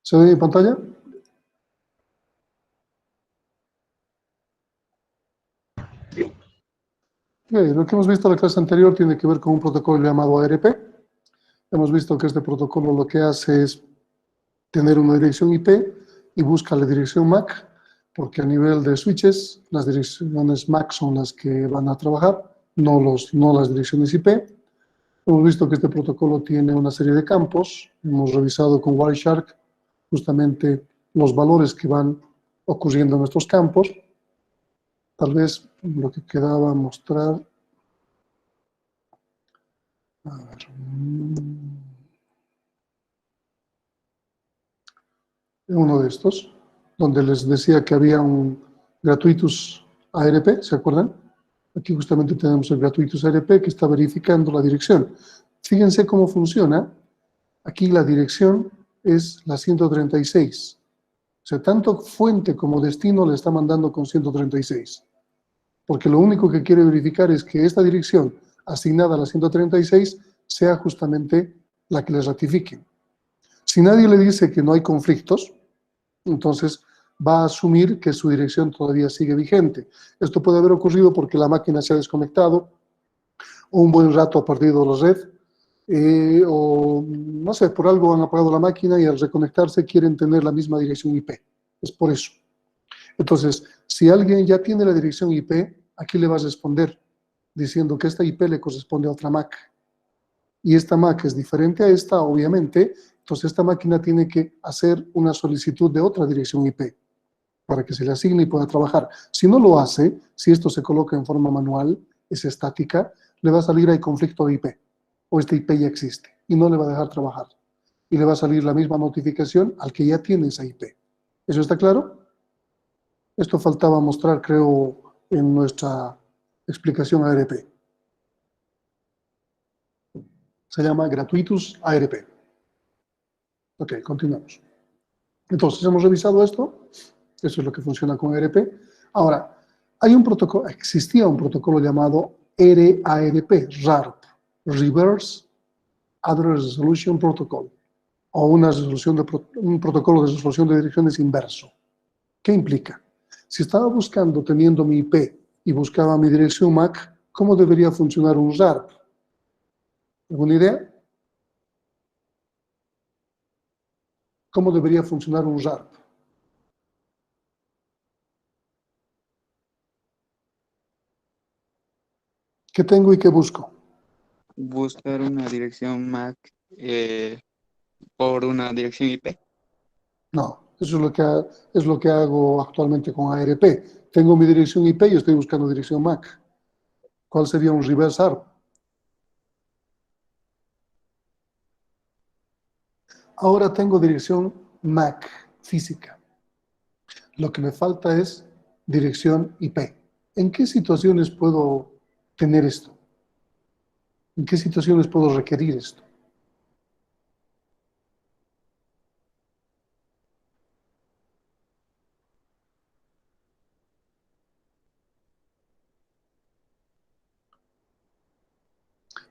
¿Se ve mi pantalla? Okay, lo que hemos visto en la clase anterior tiene que ver con un protocolo llamado ARP. Hemos visto que este protocolo lo que hace es tener una dirección IP y busca la dirección MAC, porque a nivel de switches, las direcciones MAC son las que van a trabajar, no las direcciones IP. Hemos visto que este protocolo tiene una serie de campos. Hemos revisado con Wireshark justamente los valores que van ocurriendo en estos campos. Tal vez lo que quedaba mostrar. A ver. Uno de estos, donde les decía que había un gratuitus ARP, ¿se acuerdan? Aquí justamente tenemos el gratuitus ARP que está verificando la dirección. Fíjense cómo funciona. Aquí la dirección es la 136. O sea, tanto fuente como destino le está mandando con 136. Porque lo único que quiere verificar es que esta dirección asignada a la 136 sea justamente la que les ratifiquen. Si nadie le dice que no hay conflictos, entonces va a asumir que su dirección todavía sigue vigente. Esto puede haber ocurrido porque la máquina se ha desconectado, o un buen rato ha perdido la red, o no sé, por algo han apagado la máquina y al reconectarse quieren tener la misma dirección IP. Es por eso. Entonces, si alguien ya tiene la dirección IP, aquí le va a responder diciendo que esta IP le corresponde a otra Mac. Y esta Mac es diferente a esta, obviamente, entonces esta máquina tiene que hacer una solicitud de otra dirección IP para que se le asigne y pueda trabajar. Si no lo hace, si esto se coloca en forma manual, es estática, le va a salir ahí conflicto de IP, o este IP ya existe, y no le va a dejar trabajar. Y le va a salir la misma notificación al que ya tiene esa IP. ¿Eso está claro? Esto faltaba mostrar, creo, en nuestra explicación ARP. Se llama gratuitus ARP. Ok, continuamos. Entonces, hemos revisado esto. Eso es lo que funciona con ARP. Ahora, existía un protocolo llamado RARP, Reverse Address Resolution Protocol, o un protocolo de resolución de direcciones inverso. ¿Qué implica? Si estaba buscando, teniendo mi IP y buscaba mi dirección MAC, ¿cómo debería funcionar un RARP? ¿Alguna idea? ¿Cómo debería funcionar un RARP? ¿Qué tengo y qué busco? Buscar una dirección MAC por una dirección IP. No, eso es lo que hago actualmente con ARP. Tengo mi dirección IP y estoy buscando dirección MAC. ¿Cuál sería un reverse ARP? Ahora tengo dirección MAC física. Lo que me falta es dirección IP. ¿En qué situaciones puedo tener esto? ¿En qué situaciones puedo requerir esto?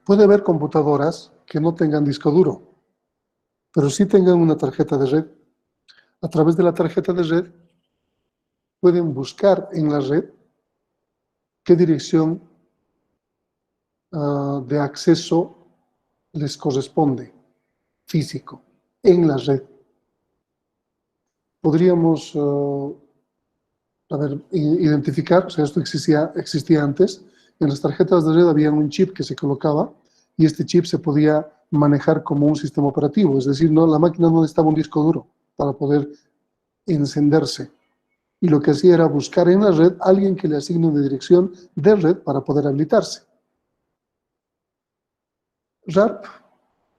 Puede haber computadoras que no tengan disco duro, pero sí tengan una tarjeta de red. A través de la tarjeta de red pueden buscar en la red qué dirección de acceso les corresponde físico en la red. Podríamos identificar, o sea, esto existía antes, en las tarjetas de red había un chip que se colocaba y este chip se podía manejar como un sistema operativo, es decir, no, la máquina no necesitaba un disco duro para poder encenderse. Y lo que hacía era buscar en la red a alguien que le asigne una dirección de red para poder habilitarse. RARP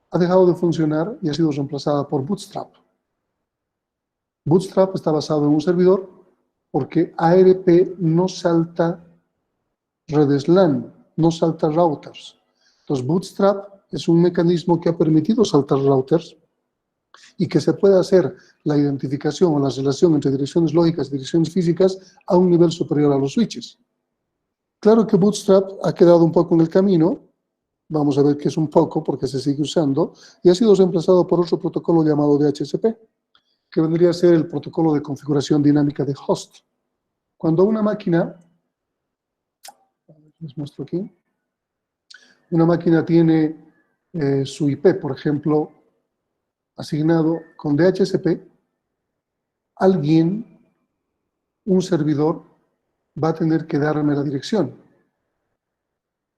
ha dejado de funcionar y ha sido reemplazada por Bootstrap. Bootstrap está basado en un servidor porque ARP no salta redes LAN, no salta routers. Entonces, Bootstrap es un mecanismo que ha permitido saltar routers y que se puede hacer la identificación o la relación entre direcciones lógicas y direcciones físicas a un nivel superior a los switches. Claro que Bootstrap ha quedado un poco en el camino, vamos a ver que es un poco porque se sigue usando, y ha sido reemplazado por otro protocolo llamado DHCP. que vendría a ser el protocolo de configuración dinámica de host. Cuando una máquina, les muestro aquí, una máquina tiene su IP, por ejemplo, asignado con DHCP, alguien, un servidor, va a tener que darme la dirección.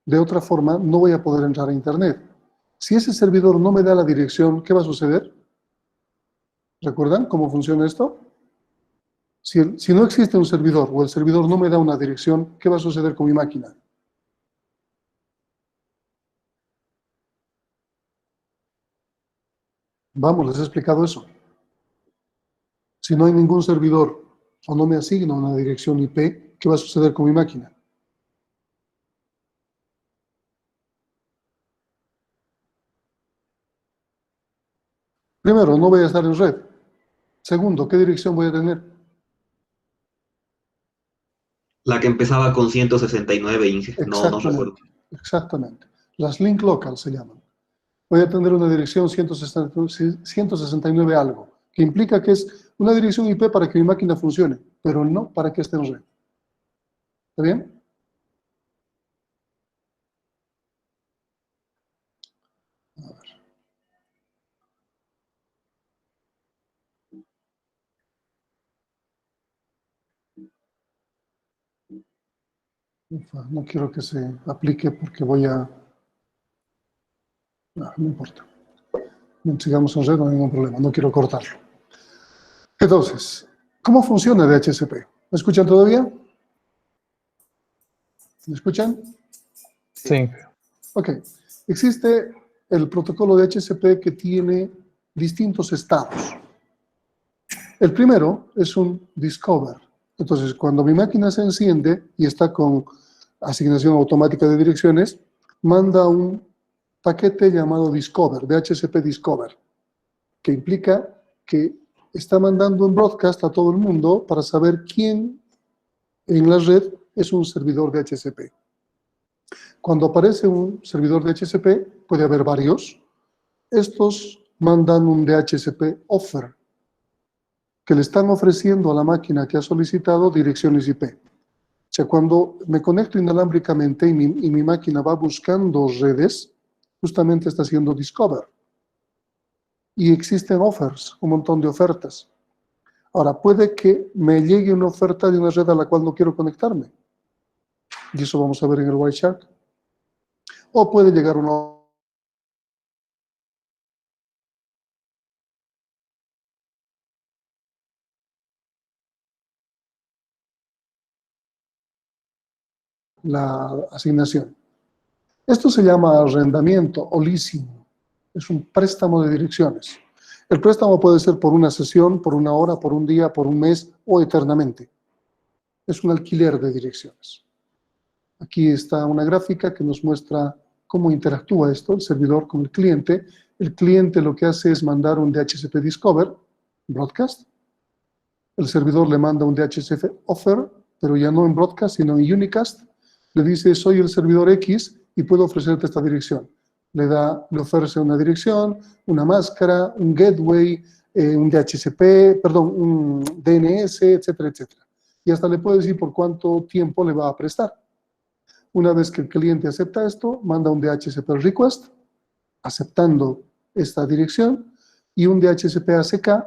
De otra forma, no voy a poder entrar a Internet. Si ese servidor no me da la dirección, ¿qué va a suceder? ¿Recuerdan cómo funciona esto? Si no existe un servidor o el servidor no me da una dirección, ¿qué va a suceder con mi máquina? Vamos, les he explicado eso. Si no hay ningún servidor o no me asigna una dirección IP, ¿qué va a suceder con mi máquina? Primero, no voy a estar en red. Segundo, ¿qué dirección voy a tener? La que empezaba con 169, Inge. No recuerdo. Exactamente. Las link local se llaman. Voy a tener una dirección 169 algo, que implica que es una dirección IP para que mi máquina funcione, pero no para que esté en red. ¿Está bien? A ver. Ufa, no quiero que se aplique porque voy a... No importa. Sigamos en red, no hay ningún problema, no quiero cortarlo. Entonces, ¿cómo funciona DHCP? ¿Me escuchan todavía? ¿Me escuchan? Sí. Ok. Existe el protocolo de DHCP que tiene distintos estados. El primero es un discover. Entonces, cuando mi máquina se enciende y está con asignación automática de direcciones, manda un paquete llamado discover, DHCP discover, que implica que está mandando un broadcast a todo el mundo para saber quién en la red es un servidor DHCP. Cuando aparece un servidor DHCP, puede haber varios. Estos mandan un DHCP offer, que le están ofreciendo a la máquina que ha solicitado direcciones IP. O sea, cuando me conecto inalámbricamente y mi máquina va buscando redes, justamente está haciendo discover. Y existen offers, un montón de ofertas. Ahora, puede que me llegue una oferta de una red a la cual no quiero conectarme. Y eso vamos a ver en el Wireshark. O puede llegar una la asignación. Esto se llama arrendamiento o leasing. Es un préstamo de direcciones. El préstamo puede ser por una sesión, por una hora, por un día, por un mes o eternamente. Es un alquiler de direcciones. Aquí está una gráfica que nos muestra cómo interactúa esto, el servidor con el cliente. El cliente lo que hace es mandar un DHCP discover, broadcast. El servidor le manda un DHCP offer, pero ya no en broadcast, sino en unicast. Le dice, soy el servidor X y puedo ofrecerte esta dirección. Le ofrece una dirección, una máscara, un gateway, un DHCP, perdón, un DNS, etcétera, etcétera. Y hasta le puede decir por cuánto tiempo le va a prestar. Una vez que el cliente acepta esto, manda un DHCP request, aceptando esta dirección, y un DHCP ACK,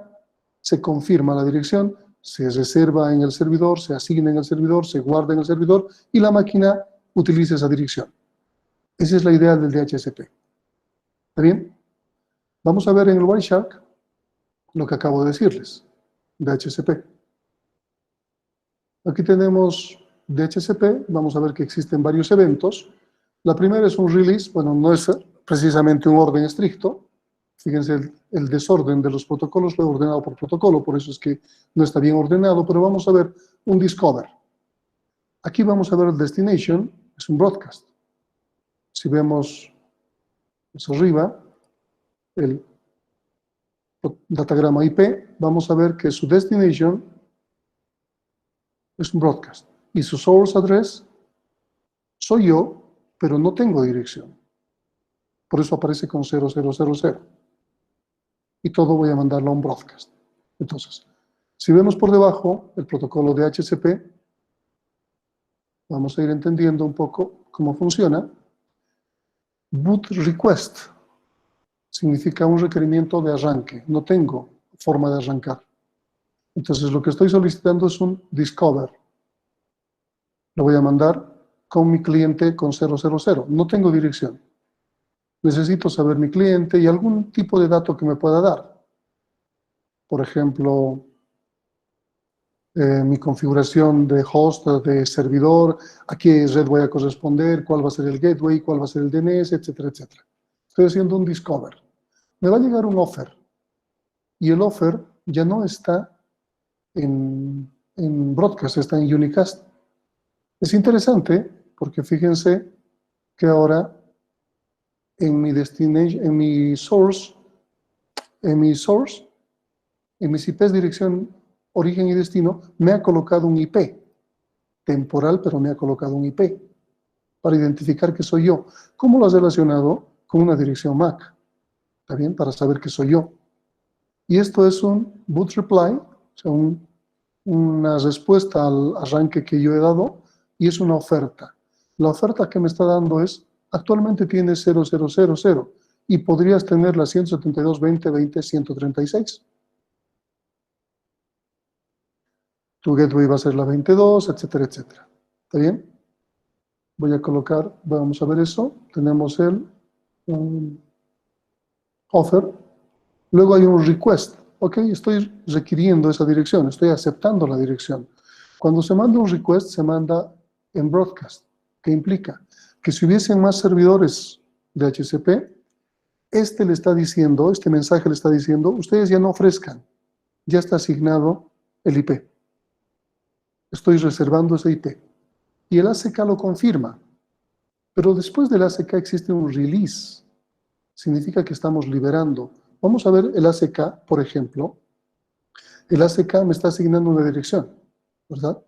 se confirma la dirección, se reserva en el servidor, se asigna en el servidor, se guarda en el servidor, y la máquina utiliza esa dirección. Esa es la idea del DHCP. ¿Está bien? Vamos a ver en el Wireshark lo que acabo de decirles. DHCP. Aquí tenemos DHCP. Vamos a ver que existen varios eventos. La primera es un release. Bueno, no es precisamente un orden estricto. Fíjense, el desorden de los protocolos fue ordenado por protocolo, por eso es que no está bien ordenado, pero vamos a ver un discover. Aquí vamos a ver el destination, es un broadcast. Si vemos hacia arriba, el datagrama IP, vamos a ver que su destination es un broadcast. Y su source address soy yo, pero no tengo dirección. Por eso aparece con 0000. Y todo voy a mandarlo a un broadcast. Entonces, si vemos por debajo el protocolo de DHCP, vamos a ir entendiendo un poco cómo funciona. Boot request significa un requerimiento de arranque. No tengo forma de arrancar. Entonces, lo que estoy solicitando es un discover. Lo voy a mandar con mi cliente con 000. No tengo dirección. Necesito saber mi cliente y algún tipo de dato que me pueda dar. Por ejemplo, mi configuración de host, de servidor, a qué red voy a corresponder, cuál va a ser el gateway, cuál va a ser el DNS, etcétera, etcétera. Estoy haciendo un discover. Me va a llegar un offer. Y el offer ya no está en broadcast, está en unicast. Es interesante porque fíjense que ahora en mi destination, en mis IPs dirección, origen y destino, me ha colocado un IP. Temporal, pero me ha colocado un IP para identificar que soy yo. ¿Cómo lo has relacionado con una dirección MAC? ¿Está bien? Para saber que soy yo. Y esto es un boot reply, o sea, una respuesta al arranque que yo he dado, y es una oferta. La oferta que me está dando es, actualmente tienes 0000 y podrías tener la 172.20.20.136. Tu gateway va a ser la 22, etcétera, etcétera. ¿Está bien? Voy a colocar, vamos a ver eso. Tenemos el offer. Luego hay un request. Ok, estoy requiriendo esa dirección, estoy aceptando la dirección. Cuando se manda un request, se manda en broadcast. ¿Qué implica? Que si hubiesen más servidores de DHCP, este mensaje le está diciendo, ustedes ya no ofrezcan, ya está asignado el IP. Estoy reservando ese IP. Y el ACK lo confirma. Pero después del ACK existe un release. Significa que estamos liberando. Vamos a ver el ACK, por ejemplo. El ACK me está asignando una dirección, ¿verdad?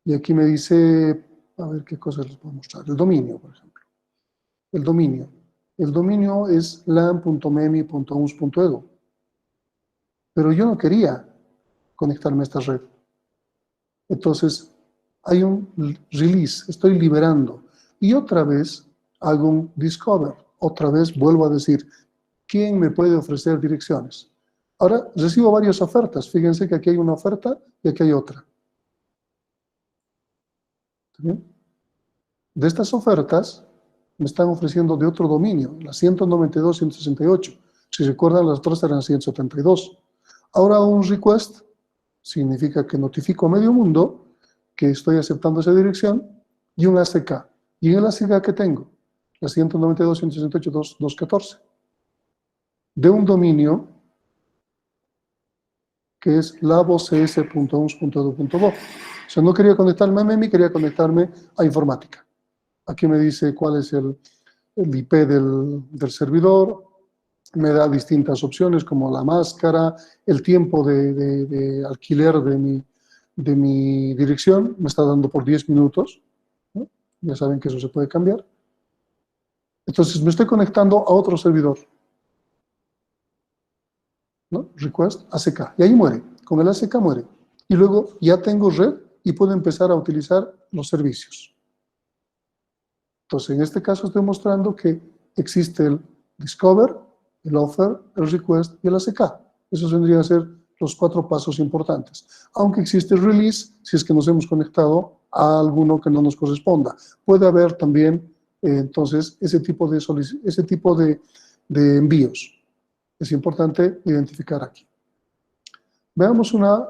Y aquí me dice, a ver qué cosas les puedo mostrar. El dominio, por ejemplo. El dominio. El dominio es lan.memi.uns.edu. Pero yo no quería conectarme a esta red. Entonces, hay un release, estoy liberando. Y otra vez hago un discover. Otra vez vuelvo a decir, ¿quién me puede ofrecer direcciones? Ahora recibo varias ofertas. Fíjense que aquí hay una oferta y aquí hay otra. ¿Está bien? De estas ofertas me están ofreciendo de otro dominio, la 192.168. Si recuerdan, las otras eran 172. Ahora un request significa que notifico a medio mundo que estoy aceptando esa dirección y un ACK. ¿Y en el ACK qué tengo? La 192.168.214. De un dominio que es lavocs.uns.edu.bo. O sea, no quería conectarme a MEMI, quería conectarme a informática. Aquí me dice cuál es el IP del servidor, me da distintas opciones como la máscara, el tiempo de alquiler de mi dirección, me está dando por 10 minutos, ¿no? Ya saben que eso se puede cambiar. Entonces me estoy conectando a otro servidor, ¿no? Request ACK, y ahí muere, con el ACK muere. Y luego ya tengo red y puedo empezar a utilizar los servicios. Entonces en este caso estoy mostrando que existe el discover, el offer, el request y el ACK. Esos vendrían a ser los 4 pasos importantes. Aunque existe el release, si es que nos hemos conectado a alguno que no nos corresponda. Puede haber también, entonces, ese tipo de envíos. Es importante identificar aquí. Veamos una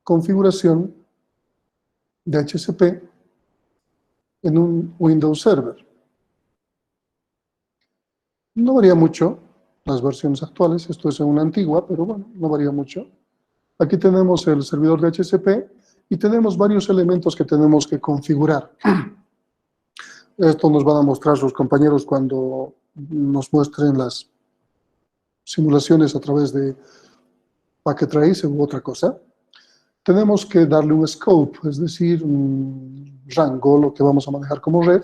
configuración de DHCP en un Windows Server. No varía mucho las versiones actuales, esto es en una antigua, pero bueno, no varía mucho. Aquí tenemos el servidor de DHCP y tenemos varios elementos que tenemos que configurar. Esto nos van a mostrar los compañeros cuando nos muestren las simulaciones a través de Packet Tracer u otra cosa. Tenemos que darle un scope, es decir, un rango, lo que vamos a manejar como red.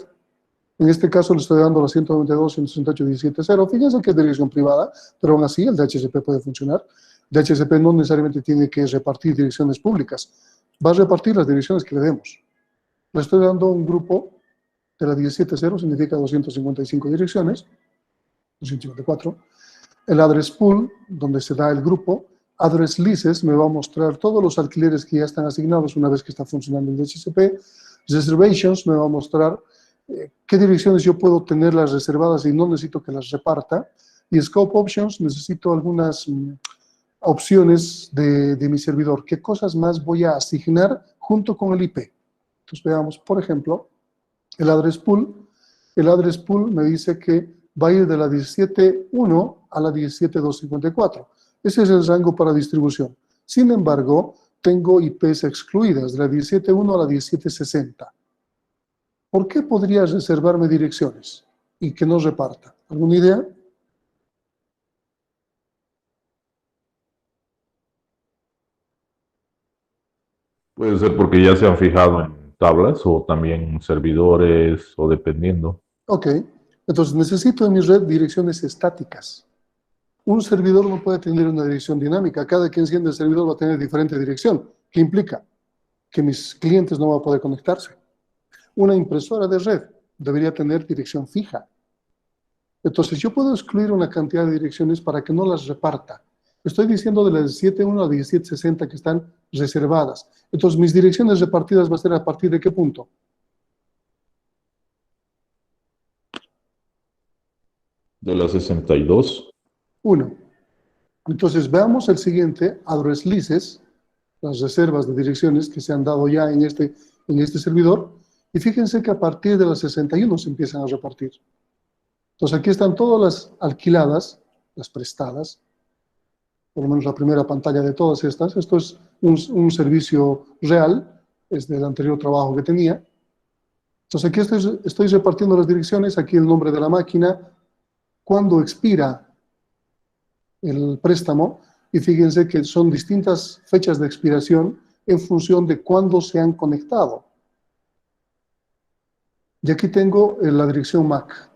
En este caso le estoy dando la 192.168.17.0. Fíjense que es dirección privada, pero aún así el DHCP puede funcionar. DHCP no necesariamente tiene que repartir direcciones públicas, va a repartir las direcciones que le demos. Le estoy dando un grupo de la 17.0, significa 255 direcciones, 254. El address pool, donde se da el grupo. Address leases me va a mostrar todos los alquileres que ya están asignados una vez que está funcionando el DHCP. Reservations me va a mostrar qué direcciones yo puedo tenerlas reservadas y no necesito que las reparta. Y Scope Options, necesito algunas opciones de mi servidor. ¿Qué cosas más voy a asignar junto con el IP? Entonces veamos, por ejemplo, el address pool. El address pool me dice que va a ir de la 17.1 a la 17.254. Ese es el rango para distribución. Sin embargo, tengo IPs excluidas, de la 17.1 a la 17.60. ¿Por qué podría reservarme direcciones y que no reparta? ¿Alguna idea? Puede ser porque ya se han fijado en tablas o también servidores o dependiendo. Ok, entonces necesito en mi red direcciones estáticas. Un servidor no puede tener una dirección dinámica. Cada que enciende el servidor va a tener diferente dirección. ¿Qué implica? Que mis clientes no van a poder conectarse. Una impresora de red debería tener dirección fija. Entonces yo puedo excluir una cantidad de direcciones para que no las reparta. Estoy diciendo de las 17.1 a 17.60 que están reservadas. Entonces mis direcciones repartidas va a ser a partir de qué punto. De la 62. 1. Entonces veamos el siguiente, address leases, las reservas de direcciones que se han dado ya en este servidor. Y fíjense que a partir de las 61 se empiezan a repartir. Entonces aquí están todas las alquiladas, las prestadas, por lo menos la primera pantalla de todas estas. Esto es un servicio real, es del anterior trabajo que tenía. Entonces aquí estoy repartiendo las direcciones, aquí el nombre de la máquina, cuándo expira el préstamo, y fíjense que son distintas fechas de expiración en función de cuándo se han conectado. Y aquí tengo la dirección MAC.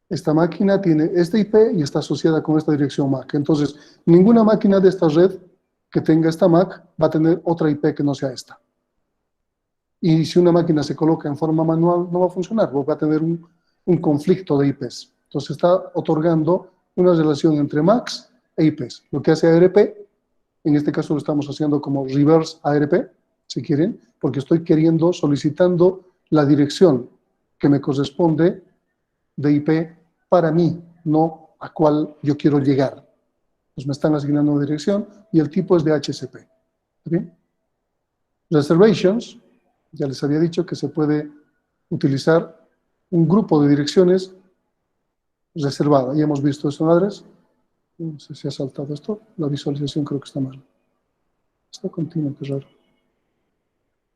Esta máquina tiene este IP y está asociada con esta dirección MAC. Entonces, ninguna máquina de esta red que tenga esta MAC va a tener otra IP que no sea esta. Y si una máquina se coloca en forma manual, no va a funcionar, va a tener un conflicto de IPs. Entonces, está otorgando una relación entre MACs e IPs. Lo que hace ARP, en este caso lo estamos haciendo como reverse ARP, si quieren, porque estoy solicitando la dirección que me corresponde de IP para mí, no a cuál yo quiero llegar. Pues me están asignando una dirección y el tipo es de DHCP. ¿Bien? Reservations, ya les había dicho que se puede utilizar un grupo de direcciones reservada. Ya hemos visto eso en address. No sé si ha saltado esto. La visualización creo que está mal. Está continua, qué raro.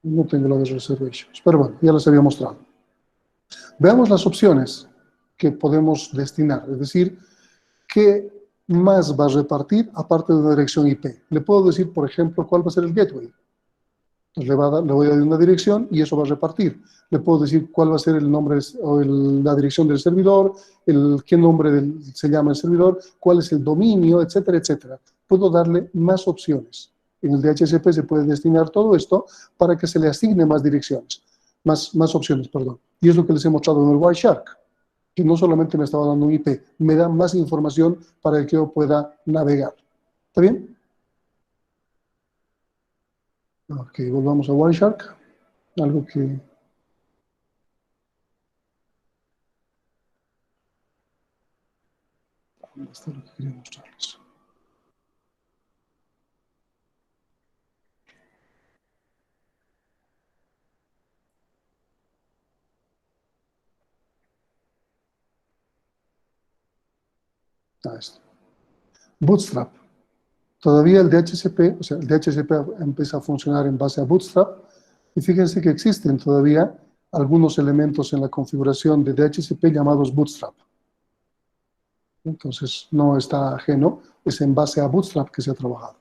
No tengo la de reservations. Pero bueno, ya les había mostrado. Veamos las opciones que podemos destinar. Es decir, ¿qué más va a repartir aparte de una dirección IP? Le puedo decir, por ejemplo, cuál va a ser el gateway. Entonces le voy a dar una dirección y eso va a repartir. Le puedo decir cuál va a ser el nombre o la dirección del servidor, qué nombre se llama el servidor, cuál es el dominio, etcétera, etcétera. Puedo darle más opciones. En el DHCP se puede destinar todo esto para que se le asigne más direcciones, más opciones, perdón. Y es lo que les he mostrado en el Wireshark, que no solamente me estaba dando un IP, me da más información para que yo pueda navegar. ¿Está bien? Ok, volvamos a Wireshark. Algo que... ¿Dónde está lo que quería mostrarles? Esto. Bootstrap. Todavía el DHCP, o sea, el DHCP empieza a funcionar en base a Bootstrap, y fíjense que existen todavía algunos elementos en la configuración de DHCP llamados Bootstrap. Entonces, no está ajeno, es en base a Bootstrap que se ha trabajado.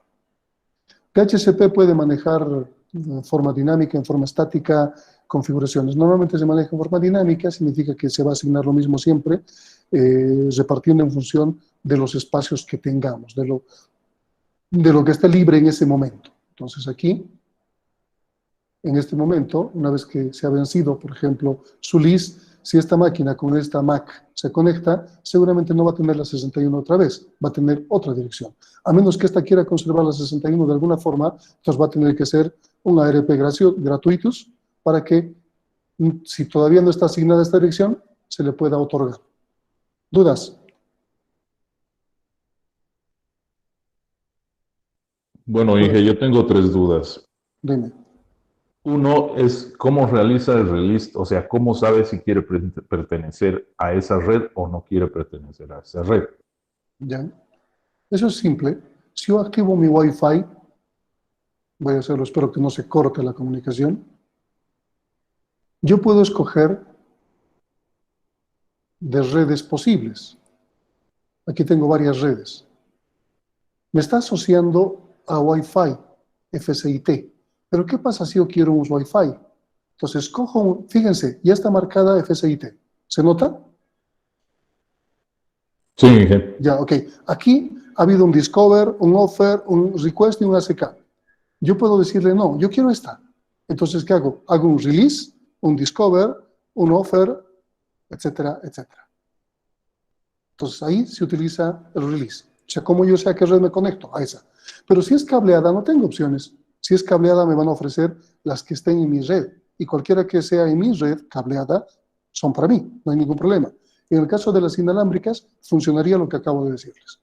DHCP puede manejar en forma dinámica, en forma estática, configuraciones. Normalmente se maneja en forma dinámica, significa que se va a asignar lo mismo siempre, repartiendo en función de los espacios que tengamos, de de lo que esté libre en ese momento. Entonces aquí, en este momento, una vez que se ha vencido, por ejemplo, su list, si esta máquina con esta Mac se conecta, seguramente no va a tener la 61 otra vez, va a tener otra dirección. A menos que esta quiera conservar la 61 de alguna forma, entonces va a tener que ser un ARP gratuitus para que, si todavía no está asignada esta dirección, se le pueda otorgar. ¿Dudas? Bueno, Inge, yo tengo 3 dudas. Dime. Uno es cómo realiza el release, o sea, cómo sabe si quiere pertenecer a esa red o no quiere pertenecer a esa red. ¿Ya? Eso es simple. Si yo activo mi Wi-Fi, voy a hacerlo, espero que no se corte la comunicación, yo puedo escoger de redes posibles. Aquí tengo varias redes. Me está asociando a Wi-Fi, FSIT. Pero ¿qué pasa si yo quiero un Wi-Fi? Entonces, fíjense, ya está marcada FSIT. ¿Se nota? Sí, Inge. Ya, ok. Aquí ha habido un Discover, un Offer, un Request y un ACK. Yo puedo decirle, no, yo quiero esta. Entonces, ¿qué hago? Hago un Release, un Discover, un Offer, etcétera, etcétera. Entonces, ahí se utiliza el Release. O sea, ¿cómo yo sé a qué red me conecto? A esa. Pero si es cableada, no tengo opciones. Si es cableada, me van a ofrecer las que estén en mi red. Y cualquiera que sea en mi red cableada, son para mí. No hay ningún problema. En el caso de las inalámbricas, funcionaría lo que acabo de decirles.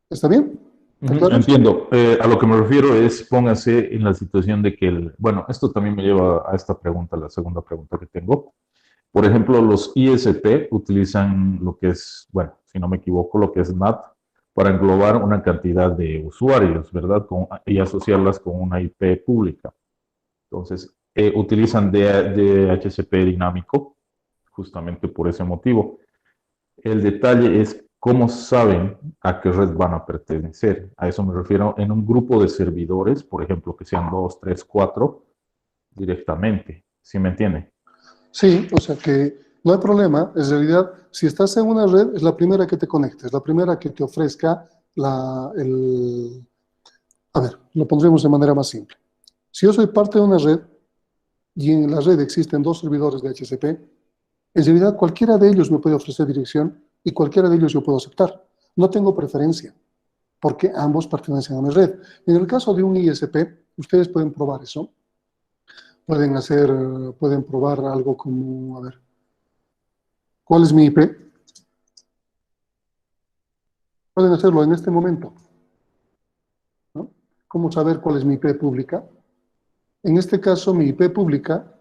¿Está bien? ¿Está claro? Entiendo. A lo que me refiero es, póngase en la situación de que, bueno, esto también me lleva a esta pregunta, la segunda pregunta que tengo. Por ejemplo, los ISP utilizan lo que es, bueno, si no me equivoco, lo que es NAT para englobar una cantidad de usuarios, ¿verdad? Y asociarlas con una IP pública. Entonces, utilizan DHCP dinámico justamente por ese motivo. El detalle es cómo saben a qué red van a pertenecer. A eso me refiero en un grupo de servidores, por ejemplo, que sean 2, 3, 4, directamente. ¿Sí me entiende? Sí, o sea que no hay problema. En realidad, si estás en una red, es la primera que te conectes, la primera que te ofrezca A ver, lo pondremos de manera más simple. Si yo soy parte de una red y en la red existen 2 servidores de HCP, en realidad cualquiera de ellos me puede ofrecer dirección y cualquiera de ellos yo puedo aceptar. No tengo preferencia, porque ambos pertenecen a mi red. En el caso de un ISP, ustedes pueden probar eso. Pueden probar algo como, a ver, ¿cuál es mi IP? Pueden hacerlo en este momento, ¿no? ¿Cómo saber cuál es mi IP pública? En este caso, mi IP pública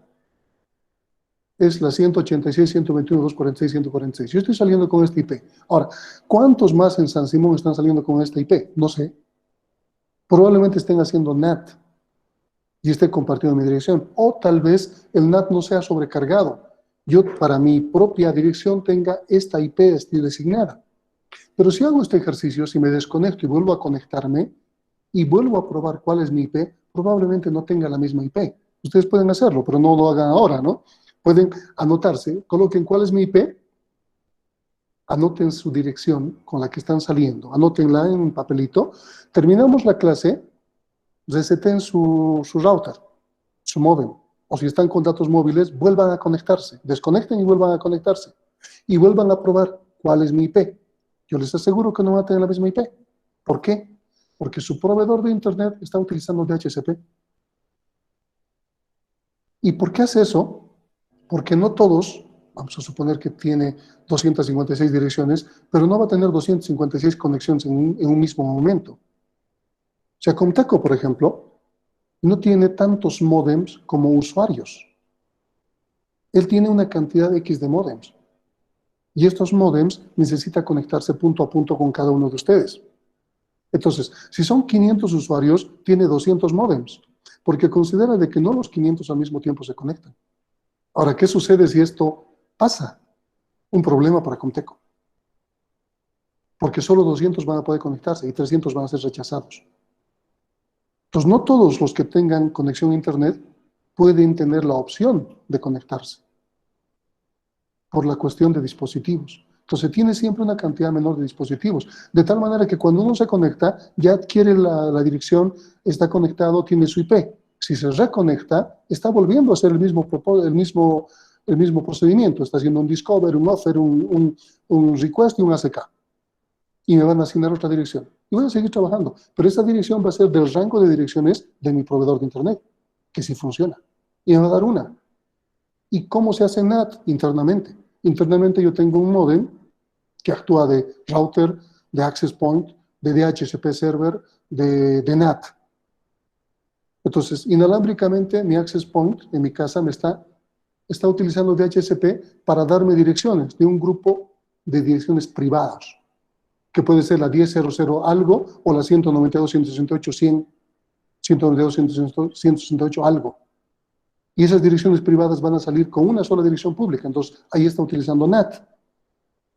es la 186.121.246.146. Yo estoy saliendo con esta IP. Ahora, ¿cuántos más en San Simón están saliendo con esta IP? No sé. Probablemente estén haciendo NAT y esté compartiendo mi dirección. O tal vez el NAT no sea sobrecargado. Yo, para mi propia dirección, tenga esta IP designada. Pero si hago este ejercicio, si me desconecto y vuelvo a conectarme y vuelvo a probar cuál es mi IP, probablemente no tenga la misma IP. Ustedes pueden hacerlo, pero no lo hagan ahora, ¿no? Pueden anotarse, coloquen cuál es mi IP, anoten su dirección con la que están saliendo, anótenla en un papelito, terminamos la clase, reseten su router, su módem, o si están con datos móviles, vuelvan a conectarse, desconecten y vuelvan a conectarse, y vuelvan a probar cuál es mi IP. Yo les aseguro que no van a tener la misma IP. ¿Por qué? Porque su proveedor de Internet está utilizando DHCP. ¿Y por qué hace eso? Porque no todos, vamos a suponer que tiene 256 direcciones, pero no va a tener 256 conexiones en un mismo momento. O sea, Comteco, por ejemplo, no tiene tantos módems como usuarios. Él tiene una cantidad X de módems. Y estos módems necesitan conectarse punto a punto con cada uno de ustedes. Entonces, si son 500 usuarios, tiene 200 módems, porque considera de que no los 500 al mismo tiempo se conectan. Ahora, ¿qué sucede si esto pasa? Un problema para Comteco. Porque solo 200 van a poder conectarse y 300 van a ser rechazados. Entonces, no todos los que tengan conexión a Internet pueden tener la opción de conectarse por la cuestión de dispositivos. Entonces tiene siempre una cantidad menor de dispositivos, de tal manera que cuando uno se conecta, ya adquiere la dirección, está conectado, tiene su IP. Si se reconecta, está volviendo a hacer el mismo procedimiento, está haciendo un discover, un offer, un request y un ACK. Y me van a asignar otra dirección. Y voy a seguir trabajando, pero esa dirección va a ser del rango de direcciones de mi proveedor de Internet, que sí funciona. Y me va a dar una. ¿Y cómo se hace NAT internamente? Internamente yo tengo un modem que actúa de router, de access point, de DHCP server, de NAT. Entonces, inalámbricamente, mi access point en mi casa está utilizando DHCP para darme direcciones de un grupo de direcciones privadas, que puede ser la 10.00 algo o la 192.168.100, 192.168 algo. Y esas direcciones privadas van a salir con una sola dirección pública. Entonces, ahí está utilizando NAT.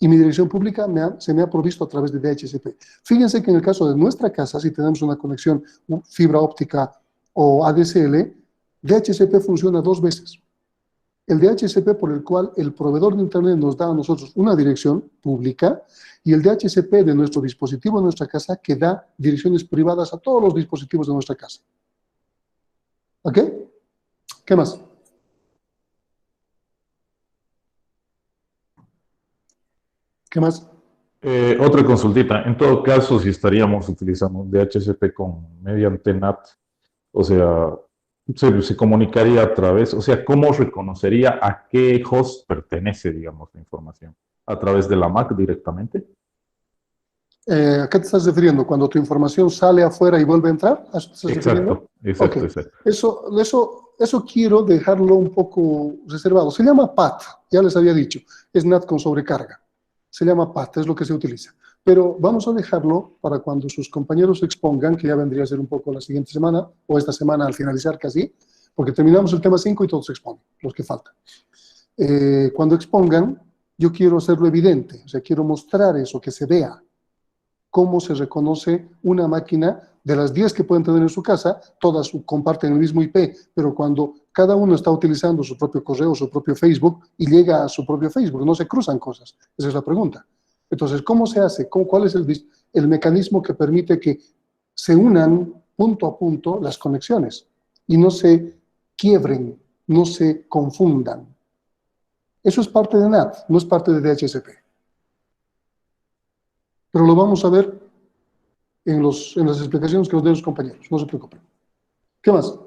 Y mi dirección pública se me ha provisto a través de DHCP. Fíjense que en el caso de nuestra casa, si tenemos una conexión fibra óptica o ADSL, DHCP funciona 2 veces. El DHCP por el cual el proveedor de Internet nos da a nosotros una dirección pública y el DHCP de nuestro dispositivo de nuestra casa que da direcciones privadas a todos los dispositivos de nuestra casa. ¿Ok? ¿Qué más? ¿Qué más? Otra consultita. En todo caso, si estaríamos utilizando DHCP mediante NAT, o sea, se comunicaría a través, o sea, ¿cómo reconocería a qué host pertenece, digamos, la información? ¿A través de la MAC directamente? ¿A qué te estás refiriendo? ¿Cuando tu información sale afuera y vuelve a entrar? ¿A eso te estás refiriendo? Exacto, Ok. exacto. Eso quiero dejarlo un poco reservado. Se llama PAT, ya les había dicho. Es NAT con sobrecarga. Se llama PAT, es lo que se utiliza. Pero vamos a dejarlo para cuando sus compañeros expongan, que ya vendría a ser un poco la siguiente semana, o esta semana al finalizar casi, porque terminamos el tema 5 y todos exponen, los que faltan. Cuando expongan, yo quiero hacerlo evidente, o sea, quiero mostrar eso, que se vea cómo se reconoce una máquina de las 10 que pueden tener en su casa, todas comparten el mismo IP, pero cuando cada uno está utilizando su propio correo, su propio Facebook, y llega a su propio Facebook, no se cruzan cosas. Esa es la pregunta. Entonces, ¿cómo se hace? ¿Cuál es el mecanismo que permite que se unan punto a punto las conexiones y no se quiebren, no se confundan? Eso es parte de NAT, no es parte de DHCP. Pero lo vamos a ver en las explicaciones que nos den los compañeros, no se preocupen. ¿Qué más?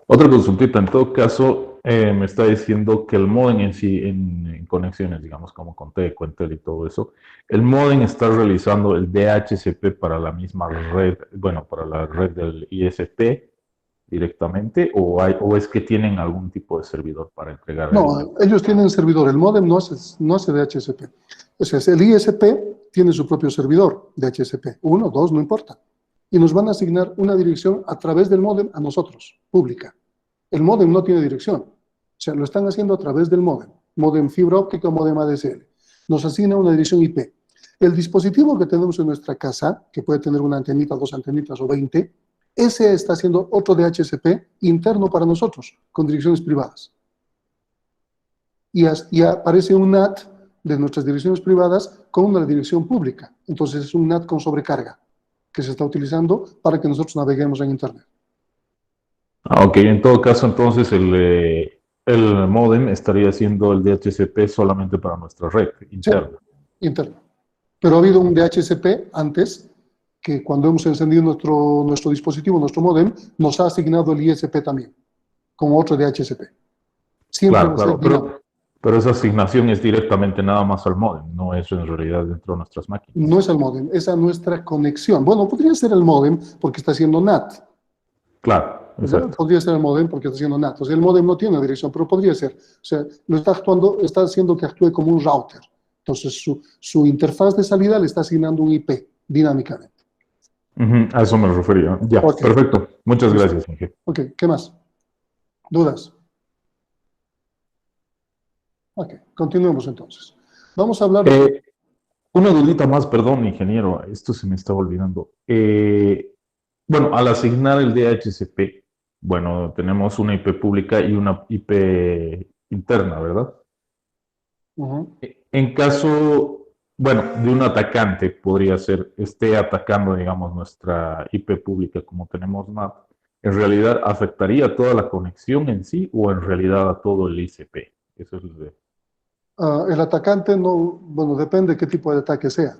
Otra consultita, en todo caso, me está diciendo que el modem en sí, en conexiones, digamos, como conté, Cuentel y todo eso, el modem está realizando el DHCP para la misma red, bueno, para la red del ISP directamente, o es que tienen algún tipo de servidor para entregar No, ellos tienen servidor, el modem no hace DHCP. O sea, el ISP tiene su propio servidor DHCP, 1, 2, no importa. Y nos van a asignar una dirección a través del modem a nosotros, pública. El modem no tiene dirección, o sea, lo están haciendo a través del modem fibra óptica o modem ADSL. Nos asigna una dirección IP. El dispositivo que tenemos en nuestra casa, que puede tener una antenita, 2 antenitas o 20, ese está haciendo otro DHCP interno para nosotros, con direcciones privadas. Y aparece un NAT de nuestras direcciones privadas con una dirección pública. Entonces es un NAT con sobrecarga que se está utilizando para que nosotros naveguemos en Internet. Ok, en todo caso, entonces el modem estaría haciendo el DHCP solamente para nuestra red interna. Sí, interno. Pero ha habido un DHCP antes que cuando hemos encendido nuestro dispositivo, nuestro modem, nos ha asignado el ISP también, con otro DHCP. Siempre va a ser dinámico. Pero esa asignación es directamente nada más al modem, no es en realidad dentro de nuestras máquinas. No es el modem, es a nuestra conexión. Bueno, podría ser el modem porque está haciendo NAT. Claro, exacto. Podría ser el modem porque está haciendo NAT. O sea, el modem no tiene dirección, pero podría ser. O sea, lo está haciendo que actúe como un router. Entonces, su interfaz de salida le está asignando un IP dinámicamente. A eso me refería. Ya, okay. Perfecto. Muchas gracias, Inge. Ok, ¿qué más? ¿Dudas? Ok, continuemos entonces. Vamos a hablar de... Una dudita más, perdón, ingeniero, esto se me estaba olvidando. Bueno, al asignar el DHCP, bueno, tenemos una IP pública y una IP interna, ¿verdad? En caso bueno, de un atacante podría ser, esté atacando, digamos, nuestra IP pública como tenemos NAT, ¿en realidad afectaría toda la conexión en sí o en realidad a todo el ICP? Eso es lo de... El atacante no, bueno, depende de qué tipo de ataque sea.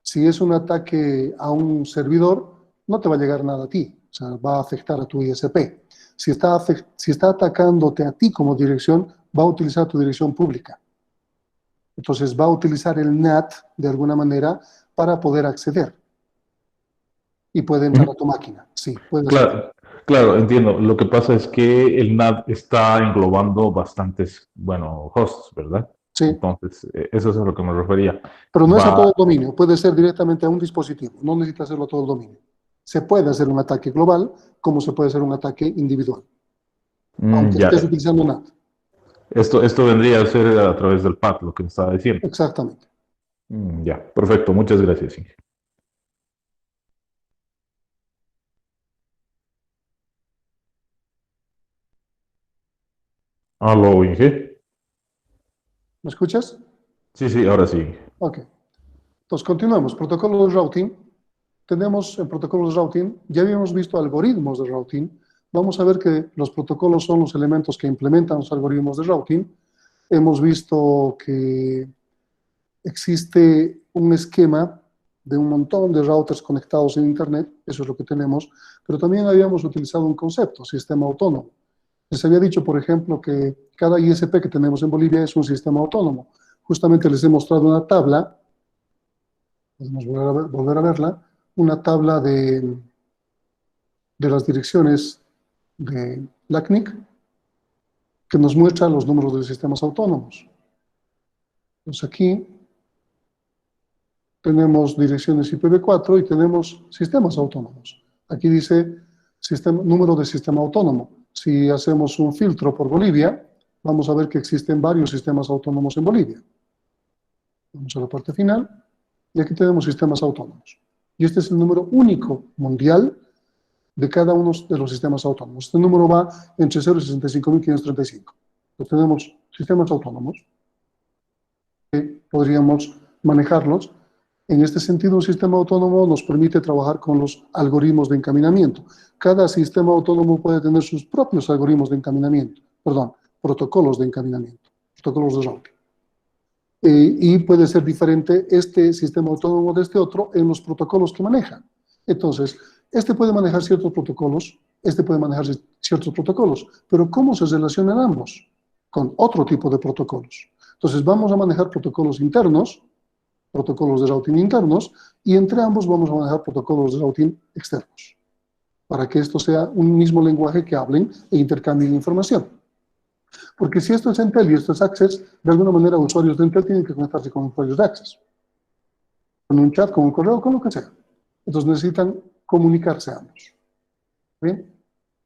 Si es un ataque a un servidor, no te va a llegar nada a ti, o sea, va a afectar a tu ISP. Si está atacándote a ti como dirección, va a utilizar tu dirección pública. Entonces va a utilizar el NAT de alguna manera para poder acceder. Y puede entrar a tu máquina. Sí, puede ser. Claro, claro, entiendo. Lo que pasa es que el NAT está englobando bastantes, bueno, hosts, ¿verdad? Sí, Entonces, eso es a lo que me refería. pero no es a todo Va, el dominio. Puede ser directamente a un dispositivo. No necesita hacerlo a todo el dominio. Se puede hacer un ataque global como se puede hacer un ataque individual, aunque ya, estés utilizando NAT. esto vendría a ser a través del PAT, lo que me estaba diciendo. Exactamente. Ya, perfecto, muchas gracias, Inge. Aló, Inge. ¿Me escuchas? Sí, sí, ahora sí. Ok. Entonces, continuamos. Protocolos de routing. Tenemos en protocolos de routing, ya habíamos visto algoritmos de routing. Vamos a ver que los protocolos son los elementos que implementan los algoritmos de routing. Hemos visto que existe un esquema de un montón de routers conectados en Internet, eso es lo que tenemos, pero también habíamos utilizado un concepto, sistema autónomo. Les había dicho, por ejemplo, que cada ISP que tenemos en Bolivia es un sistema autónomo. Justamente les he mostrado una tabla, podemos volver a verla, una tabla de las direcciones de la CNIC que nos muestra los números de sistemas autónomos. Entonces aquí tenemos direcciones IPv4 y tenemos sistemas autónomos. Aquí dice número de sistema autónomo. Si hacemos un filtro por Bolivia, vamos a ver que existen varios sistemas autónomos en Bolivia. Vamos a la parte final y aquí tenemos sistemas autónomos. Y este es el número único mundial de cada uno de los sistemas autónomos. Este número va entre 0 y 65.535. Entonces tenemos sistemas autónomos que podríamos manejarlos. En este sentido, un sistema autónomo nos permite trabajar con los algoritmos de encaminamiento. Cada sistema autónomo puede tener sus propios algoritmos de encaminamiento, perdón, protocolos de encaminamiento, protocolos de routing. Y puede ser diferente este sistema autónomo de este otro en los protocolos que maneja. Entonces, este puede manejar ciertos protocolos, este puede manejar ciertos protocolos, pero ¿cómo se relacionan ambos? Con otro tipo de protocolos. Entonces, vamos a manejar protocolos internos, protocolos de routing internos, y entre ambos vamos a manejar protocolos de routing externos, para que esto sea un mismo lenguaje que hablen e intercambien información. Porque si esto es Intel y esto es Access, de alguna manera usuarios de Intel tienen que conectarse con usuarios de Access, con un chat, con un correo, con lo que sea. Entonces necesitan comunicarse ambos. ¿Bien?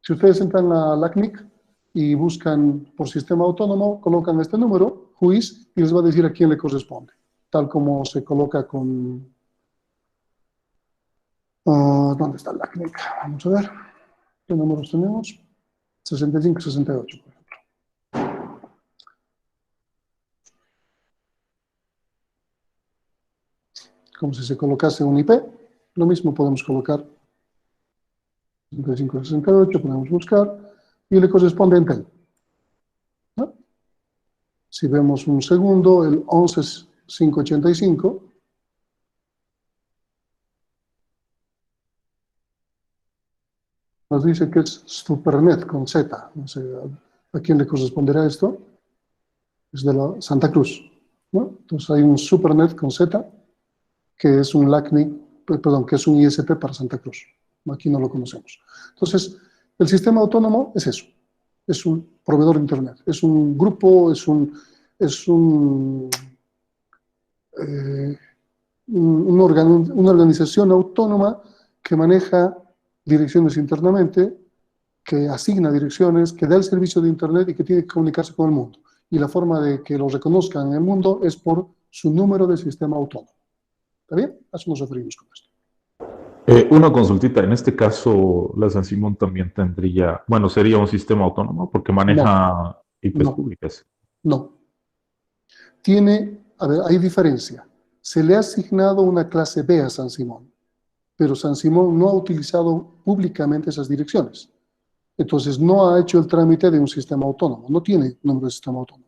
Si ustedes entran a la CNIC y buscan por sistema autónomo, colocan este número, whois, y les va a decir a quién le corresponde, tal como se coloca con... ¿dónde está la CNIC? Vamos a ver. ¿Qué números tenemos? 65 y 68, por ejemplo. Como si se colocase un IP. Lo mismo podemos colocar 65 y 68, podemos buscar, y le corresponde a Intel. ¿No? Si vemos un segundo, el 11585, nos dice que es Supernet con Z. No sé a quién le corresponderá esto. Es de la Santa Cruz, ¿no? Entonces hay un Supernet con Z, que es un LACNIC, perdón, que es un ISP para Santa Cruz. Aquí no lo conocemos. Entonces, el sistema autónomo es eso. Es un proveedor de Internet. Es un grupo, una organización autónoma que maneja direcciones internamente, que asigna direcciones, que da el servicio de Internet y que tiene que comunicarse con el mundo. Y la forma de que lo reconozcan en el mundo es por su número de sistema autónomo. ¿Está bien? A eso nos referimos con esto. Una consultita, en este caso la San Simón también tendría, bueno, sería un sistema autónomo porque maneja IPs No. públicas. No. A ver, hay diferencia. se le ha asignado una clase B a San Simón, pero San Simón no ha utilizado públicamente esas direcciones. Entonces no ha hecho el trámite de un sistema autónomo, no tiene nombre de sistema autónomo.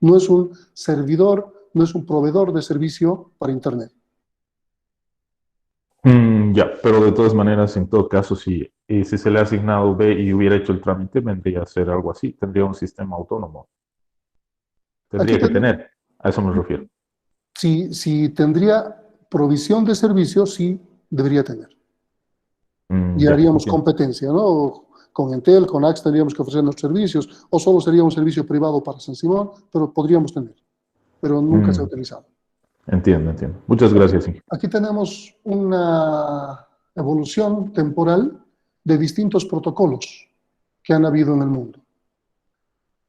No es un servidor, no es un proveedor de servicio para Internet. Ya, pero de todas maneras, en todo caso, si se le ha asignado B y hubiera hecho el trámite, vendría a ser algo así, tendría un sistema autónomo. Tendría que tener, a eso me refiero. Si tendría provisión de servicios, sí debería tener. Y Ya, haríamos entiendo. competencia, ¿no? Con Entel, con Ax tendríamos que ofrecer los servicios, o solo sería un servicio privado para San Simón, pero podríamos tener. Pero nunca se ha utilizado. Entiendo, entiendo. Muchas gracias, Inge. Aquí tenemos una evolución temporal de distintos protocolos que han habido en el mundo.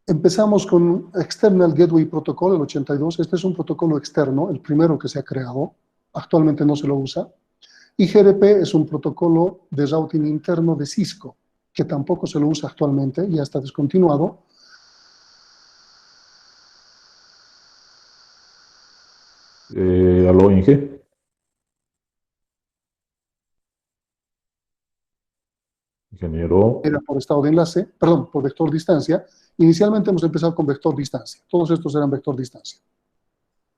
Empezamos con External Gateway Protocol, el 82. Este es un protocolo externo, el primero que se ha creado. Actualmente no se lo usa. Y GRP es un protocolo de routing interno de Cisco, que tampoco se lo usa actualmente, ya está descontinuado. ¿Aló, Inge? Ingeniero. Era por estado de enlace, perdón, por vector distancia. Inicialmente hemos empezado con vector distancia. Todos estos eran vector distancia.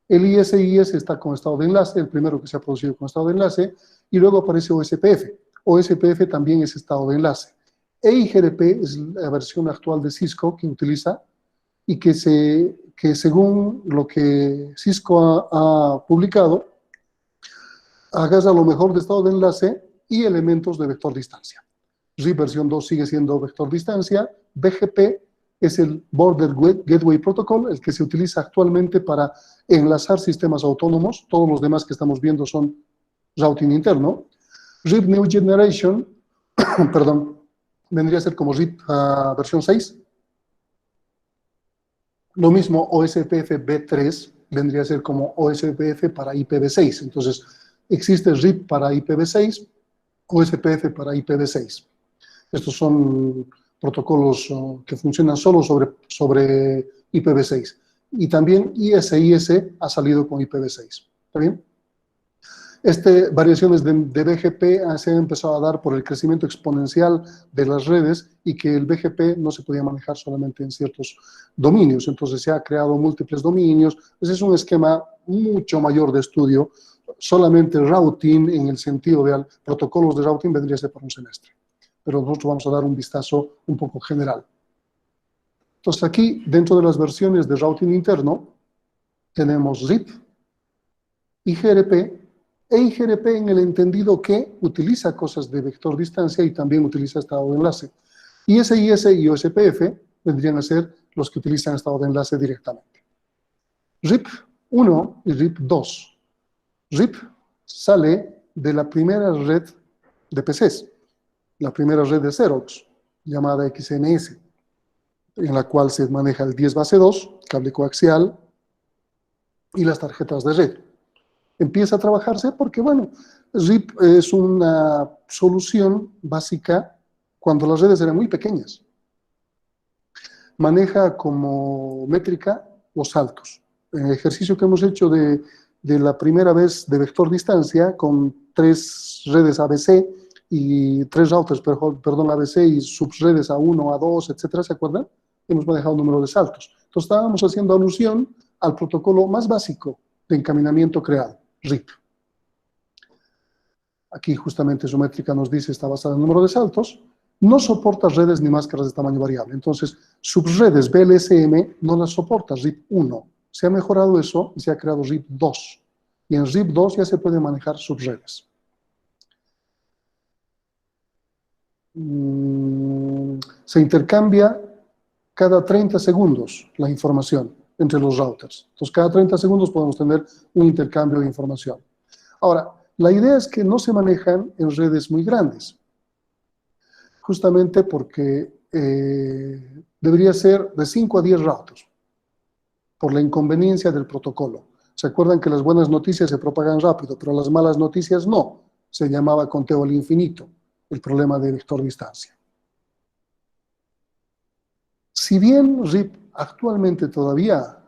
El IS está con estado de enlace, el primero que se ha producido con estado de enlace, y luego aparece OSPF. OSPF también es estado de enlace. EIGRP es la versión actual de Cisco que utiliza y que según lo que Cisco ha publicado, agarra lo mejor de estado de enlace y elementos de vector distancia. RIP versión 2 sigue siendo vector distancia. BGP es el Border Gateway Protocol, el que se utiliza actualmente para enlazar sistemas autónomos. Todos los demás que estamos viendo son routing interno. RIP New Generation, perdón, vendría a ser como RIP versión 6. Lo mismo OSPF B3 vendría a ser como OSPF para IPv6. Entonces, existe RIP para IPv6, OSPF para IPv6. Estos son protocolos que funcionan solo sobre IPv6. Y también IS ha salido con IPv6. ¿Está bien? Variaciones de BGP se han empezado a dar por el crecimiento exponencial de las redes y que el BGP no se podía manejar solamente en ciertos dominios. Entonces se ha creado múltiples dominios. Ese es un esquema mucho mayor de estudio. Solamente routing, en el sentido de protocolos de routing, vendría a ser para un semestre. Pero nosotros vamos a dar un vistazo un poco general. Entonces aquí, dentro de las versiones de routing interno, tenemos RIP, IGRP, e IGRP en el entendido que utiliza cosas de vector distancia y también utiliza estado de enlace. IS y OSPF vendrían a ser los que utilizan estado de enlace directamente. RIP 1 y RIP 2. RIP sale de la primera red de PCs, la primera red de Xerox, llamada XNS, en la cual se maneja el 10 base 2, cable coaxial y las tarjetas de red. Empieza a trabajarse porque, bueno, RIP es una solución básica cuando las redes eran muy pequeñas. Maneja como métrica los saltos. En el ejercicio que hemos hecho de la primera vez de vector distancia, con 3 redes ABC y 3 routers, perdón, ABC y subredes A1, A2, etcétera, ¿se acuerdan? Hemos manejado un número de saltos. Entonces estábamos haciendo alusión al protocolo más básico de encaminamiento creado, RIP. Aquí justamente su métrica nos dice está basada en el número de saltos. No soporta redes ni máscaras de tamaño variable. Entonces, subredes BLSM no las soporta, RIP 1. Se ha mejorado eso y se ha creado RIP 2. Y en RIP 2 ya se pueden manejar subredes. Se intercambia cada 30 segundos la información entre los routers. Entonces, cada 30 segundos podemos tener un intercambio de información. Ahora, la idea es que no se manejan en redes muy grandes, justamente porque debería ser de 5 a 10 routers, por la inconveniencia del protocolo. ¿Se acuerdan que las buenas noticias se propagan rápido, pero las malas noticias no? Se llamaba conteo al infinito, el problema de vector distancia. Si bien RIP actualmente todavía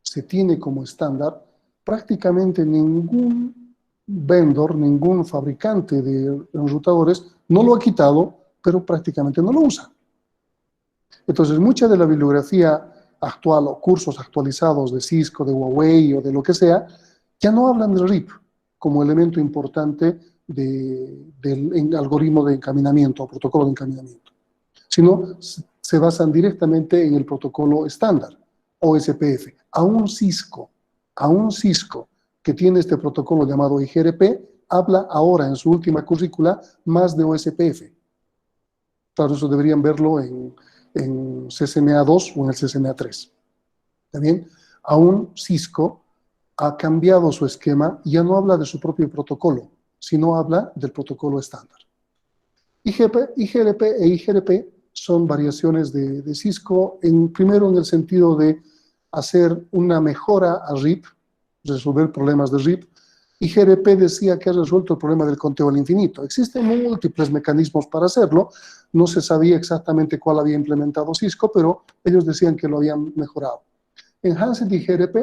se tiene como estándar, prácticamente ningún vendor, ningún fabricante de enrutadores no lo ha quitado, pero prácticamente no lo usa. Entonces, mucha de la bibliografía actual o cursos actualizados de Cisco, de Huawei o de lo que sea, ya no hablan del RIP como elemento importante del algoritmo de encaminamiento o protocolo de encaminamiento, sino se basan directamente en el protocolo estándar, OSPF. A un Cisco que tiene este protocolo llamado IGRP, habla ahora en su última currícula más de OSPF. Claro, eso deberían verlo en CCNA 2 o en el CCNA 3. ¿Está bien? Aún Cisco ha cambiado su esquema y ya no habla de su propio protocolo, sino habla del protocolo estándar. IGRP e IGRP son variaciones de Cisco, primero en el sentido de hacer una mejora a RIP, resolver problemas de RIP. IGRP decía que ha resuelto el problema del conteo al infinito. Existen múltiples mecanismos para hacerlo. No se sabía exactamente cuál había implementado Cisco, pero ellos decían que lo habían mejorado. Enhanced IGRP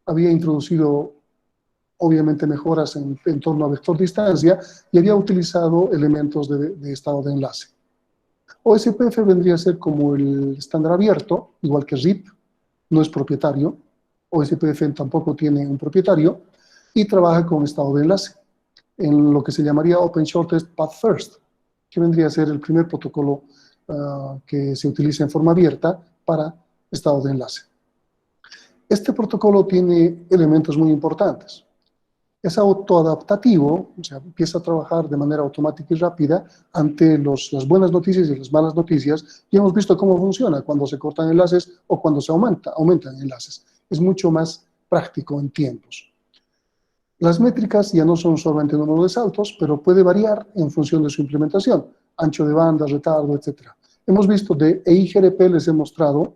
había introducido, obviamente, mejoras en torno a vector distancia y había utilizado elementos de estado de enlace. OSPF vendría a ser como el estándar abierto, igual que RIP, no es propietario. OSPF tampoco tiene un propietario y trabaja con estado de enlace, en lo que se llamaría Open Shortest Path First, que vendría a ser el primer protocolo que se utiliza en forma abierta para estado de enlace. Este protocolo tiene elementos muy importantes. Es autoadaptativo, o sea, empieza a trabajar de manera automática y rápida ante las buenas noticias y las malas noticias, y hemos visto cómo funciona cuando se cortan enlaces o cuando se aumentan enlaces. Es mucho más práctico en tiempos. Las métricas ya no son solamente número de saltos, pero puede variar en función de su implementación, ancho de banda, retardo, etc. Hemos visto de EIGRP, les he mostrado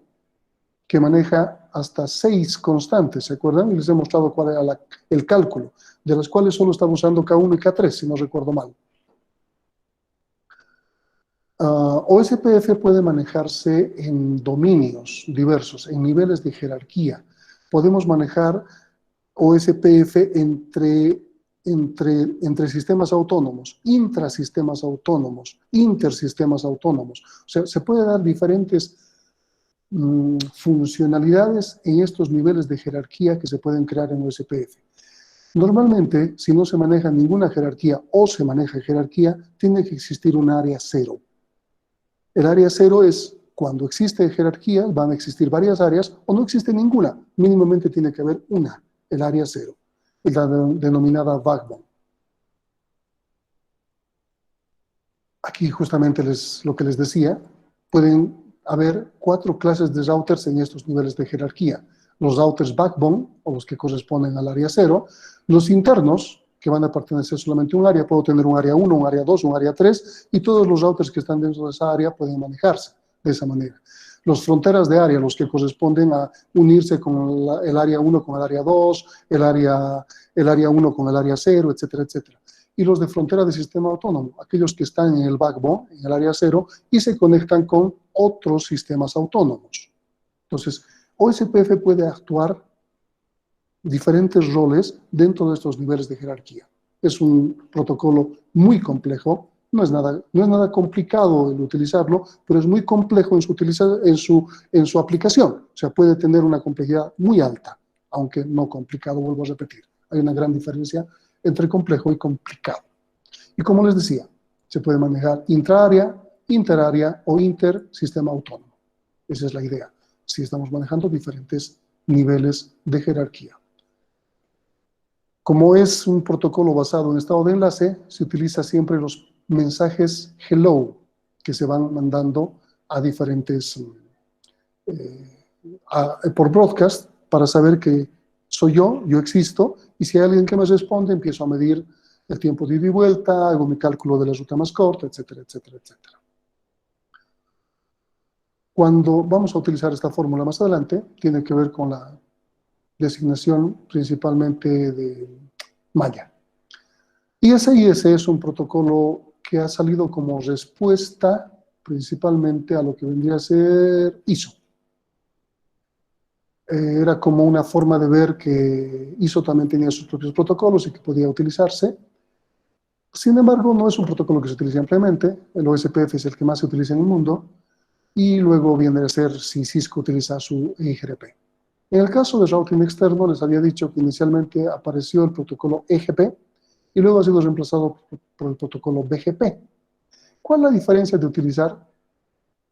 que maneja hasta 6 constantes, ¿se acuerdan? Y les he mostrado cuál era el cálculo, de las cuales solo estamos usando K1 y K3, si no recuerdo mal. OSPF puede manejarse en dominios diversos, en niveles de jerarquía. Podemos manejar OSPF entre sistemas autónomos, intrasistemas autónomos, intersistemas autónomos. O sea, se puede dar diferentes funcionalidades en estos niveles de jerarquía que se pueden crear en OSPF. Normalmente, si no se maneja ninguna jerarquía o se maneja jerarquía, tiene que existir un área cero. El área cero es cuando existe jerarquía, van a existir varias áreas o no existe ninguna. Mínimamente tiene que haber una, el área cero, la denominada backbone. Aquí justamente lo que les decía, pueden haber 4 clases de routers en estos niveles de jerarquía. Los routers backbone, o los que corresponden al área 0, los internos, que van a pertenecer solamente a un área, puedo tener un área 1, un área 2, un área 3, y todos los routers que están dentro de esa área pueden manejarse de esa manera. Los fronteras de área, los que corresponden a unirse con el área 1 con el área 2, el área 1 con el área 0, etcétera, etcétera. Y los de frontera de sistema autónomo, aquellos que están en el backbone, en el área 0, y se conectan con otros sistemas autónomos. Entonces, OSPF puede actuar diferentes roles dentro de estos niveles de jerarquía. Es un protocolo muy complejo, no es nada complicado el utilizarlo, pero es muy complejo en su aplicación. O sea, puede tener una complejidad muy alta, aunque no complicado, vuelvo a repetir. Hay una gran diferencia entre complejo y complicado. Y como les decía, se puede manejar intraárea, interárea o intersistema autónomo. Esa es la idea, si estamos manejando diferentes niveles de jerarquía. Como es un protocolo basado en estado de enlace, se utiliza siempre los mensajes hello que se van mandando a diferentes, por broadcast, para saber que soy yo existo, y si hay alguien que me responde, empiezo a medir el tiempo de ida y vuelta, hago mi cálculo de la ruta más corta, etcétera, etcétera, etcétera. Cuando vamos a utilizar esta fórmula más adelante, tiene que ver con la designación principalmente de malla. IS es un protocolo que ha salido como respuesta principalmente a lo que vendría a ser ISO. Era como una forma de ver que ISO también tenía sus propios protocolos y que podía utilizarse. Sin embargo, no es un protocolo que se utiliza ampliamente. El OSPF es el que más se utiliza en el mundo. Y luego viene a ser si Cisco utiliza su EIGRP. En el caso de routing externo, les había dicho que inicialmente apareció el protocolo EGP y luego ha sido reemplazado por el protocolo BGP. ¿Cuál es la diferencia de utilizar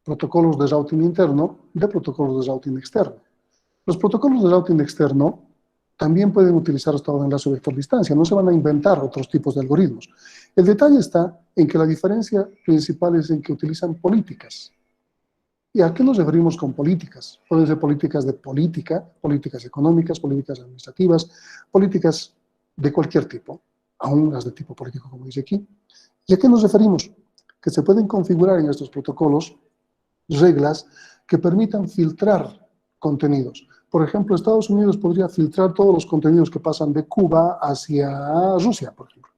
protocolos de routing interno de protocolos de routing externo? Los protocolos de routing externo también pueden utilizar estado de enlace vector distancia, no se van a inventar otros tipos de algoritmos. El detalle está en que la diferencia principal es en que utilizan políticas. ¿Y a qué nos referimos con políticas? Pueden ser políticas de política, políticas económicas, políticas administrativas, políticas de cualquier tipo, aún las de tipo político, como dice aquí. ¿Y a qué nos referimos? Que se pueden configurar en estos protocolos reglas que permitan filtrar contenidos. Por ejemplo, Estados Unidos podría filtrar todos los contenidos que pasan de Cuba hacia Rusia, por ejemplo,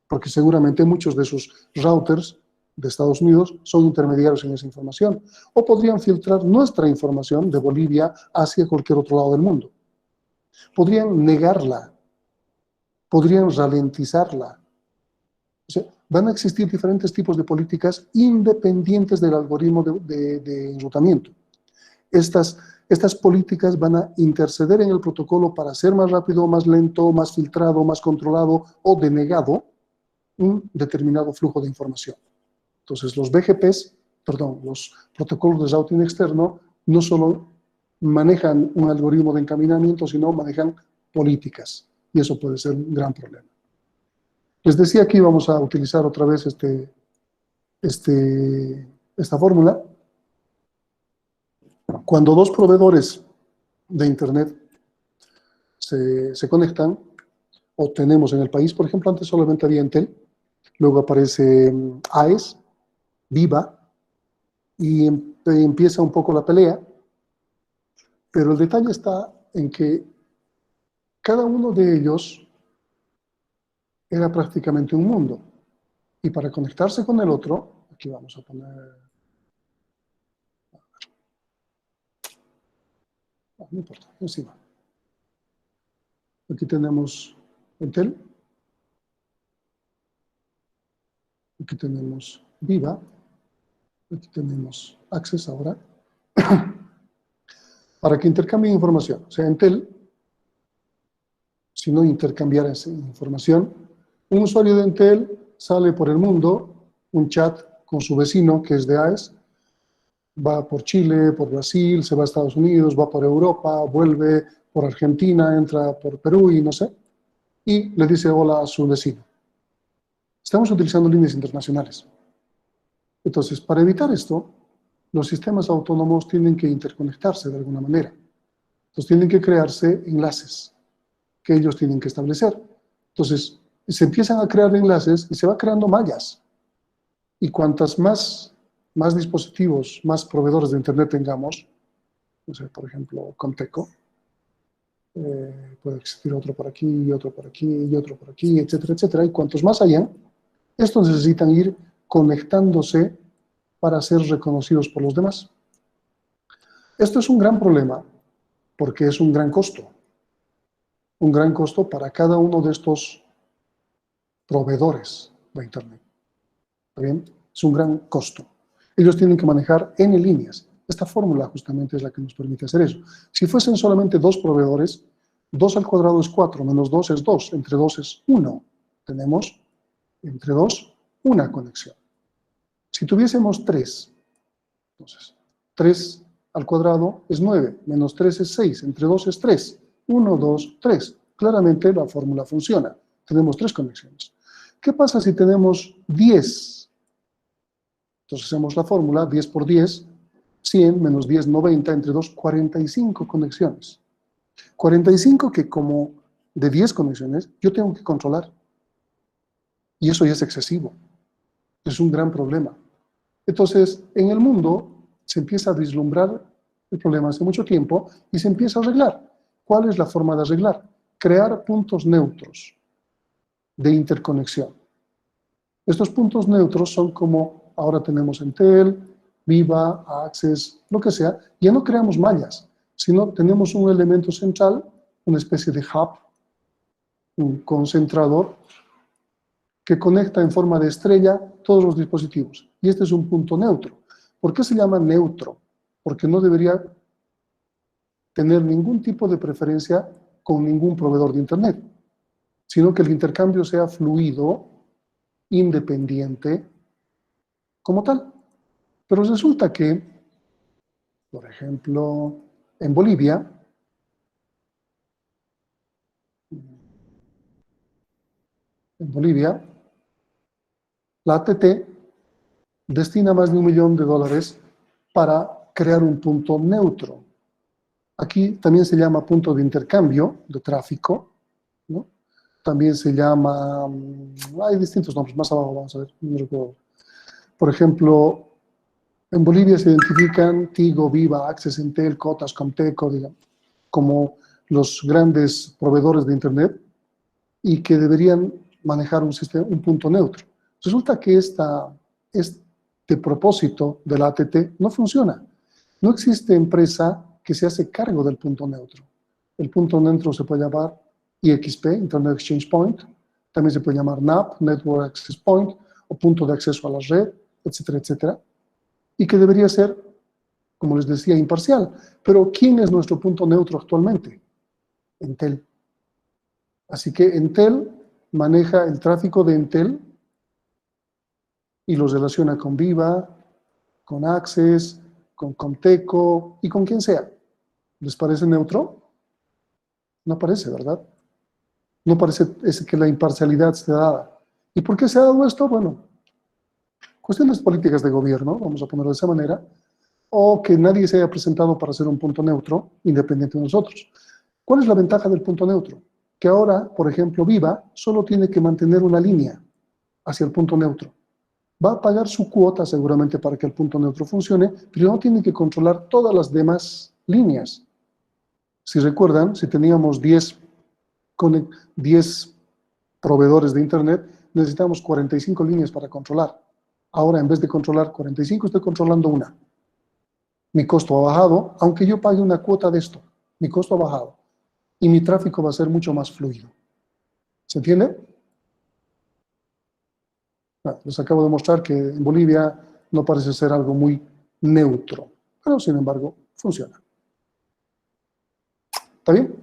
porque seguramente muchos de esos routers de Estados Unidos son intermediarios en esa información, o podrían filtrar nuestra información de Bolivia hacia cualquier otro lado del mundo. Podrían negarla, podrían ralentizarla. O sea, van a existir diferentes tipos de políticas independientes del algoritmo de enrutamiento. Estas políticas van a interceder en el protocolo para ser más rápido, más lento, más filtrado, más controlado o denegado un determinado flujo de información. Entonces, los los protocolos de routing externo no solo manejan un algoritmo de encaminamiento, sino manejan políticas. Y eso puede ser un gran problema. Les decía que íbamos a utilizar otra vez esta fórmula. Cuando dos proveedores de Internet se conectan, o tenemos en el país, por ejemplo, antes solamente había Entel, luego aparece AES, Viva, y empieza un poco la pelea, pero el detalle está en que cada uno de ellos era prácticamente un mundo, y para conectarse con el otro, aquí vamos a poner, no importa, encima, aquí tenemos Entel, aquí tenemos Viva, aquí tenemos Access ahora, para que intercambien información. O sea, Entel, si no intercambiara esa información, un usuario de Entel sale por el mundo, un chat con su vecino, que es de AES, va por Chile, por Brasil, se va a Estados Unidos, va por Europa, vuelve por Argentina, entra por Perú y no sé, y le dice hola a su vecino. Estamos utilizando líneas internacionales. Entonces, para evitar esto, los sistemas autónomos tienen que interconectarse de alguna manera. Entonces, tienen que crearse enlaces que ellos tienen que establecer. Entonces, se empiezan a crear enlaces y se va creando mallas. Y cuantas más dispositivos, más proveedores de Internet tengamos, no sé, por ejemplo, Comteco, puede existir otro por aquí, y otro por aquí, y otro por aquí, etcétera, etcétera. Y cuantos más hayan, estos necesitan ir conectándose para ser reconocidos por los demás. Esto es un gran problema porque es un gran costo para cada uno de estos proveedores de Internet. ¿Está bien? Es un gran costo. Ellos tienen que manejar N líneas. Esta fórmula justamente es la que nos permite hacer eso. Si fuesen solamente dos proveedores, 2 al cuadrado es 4, menos 2 es 2, entre 2 es 1. Tenemos entre 2 una conexión. Si tuviésemos 3, entonces 3 al cuadrado es 9, menos 3 es 6, entre 2 es 3. 1, 2, 3. Claramente la fórmula funciona. Tenemos 3 conexiones. ¿Qué pasa si tenemos 10? Entonces hacemos la fórmula, 10 por 10, 100, menos 10, 90, entre 2, 45 conexiones. 45 que como de 10 conexiones yo tengo que controlar. Y eso ya es excesivo. Es un gran problema. Entonces, en el mundo se empieza a vislumbrar el problema hace mucho tiempo y se empieza a arreglar. ¿Cuál es la forma de arreglar? Crear puntos neutros de interconexión. Estos puntos neutros son como ahora tenemos Entel, Viva, Access, lo que sea. Ya no creamos mallas, sino tenemos un elemento central, una especie de hub, un concentrador, que conecta en forma de estrella todos los dispositivos. Y este es un punto neutro. ¿Por qué se llama neutro? Porque no debería tener ningún tipo de preferencia con ningún proveedor de Internet, sino que el intercambio sea fluido, independiente, como tal. Pero resulta que, por ejemplo, en Bolivia, la ATT destina más de $1 millón para crear un punto neutro. Aquí también se llama punto de intercambio de tráfico, ¿no? También se llama, hay distintos nombres, más abajo vamos a ver, no recuerdo. Por ejemplo, en Bolivia se identifican Tigo, Viva, Access, Entel, Cotas, Comteco, digamos, como los grandes proveedores de Internet y que deberían manejar un punto neutro. Resulta que este propósito de la ATT no funciona. No existe empresa que se hace cargo del punto neutro. El punto neutro se puede llamar IXP, Internet Exchange Point, también se puede llamar NAP, Network Access Point, o punto de acceso a la red, etcétera, etcétera, y que debería ser, como les decía, imparcial. Pero ¿quién es nuestro punto neutro actualmente? Entel. Así que Entel maneja el tráfico de Entel y los relaciona con Viva, con Access, con Comteco y con quien sea. ¿Les parece neutro? No parece, ¿verdad? No parece que la imparcialidad esté dada. ¿Y por qué se ha dado esto? Bueno, cuestiones políticas de gobierno, vamos a ponerlo de esa manera, o que nadie se haya presentado para ser un punto neutro, independiente de nosotros. ¿Cuál es la ventaja del punto neutro? Que ahora, por ejemplo, Viva solo tiene que mantener una línea hacia el punto neutro. Va a pagar su cuota seguramente para que el punto neutro funcione, pero no tiene que controlar todas las demás líneas. Si recuerdan, si teníamos 10 proveedores de Internet, necesitamos 45 líneas para controlar. Ahora, en vez de controlar 45, estoy controlando una. Mi costo ha bajado, aunque yo pague una cuota de esto. Mi costo ha bajado. Y mi tráfico va a ser mucho más fluido. ¿Se entiende? Bueno, les acabo de mostrar que en Bolivia no parece ser algo muy neutro, pero sin embargo funciona. ¿Está bien?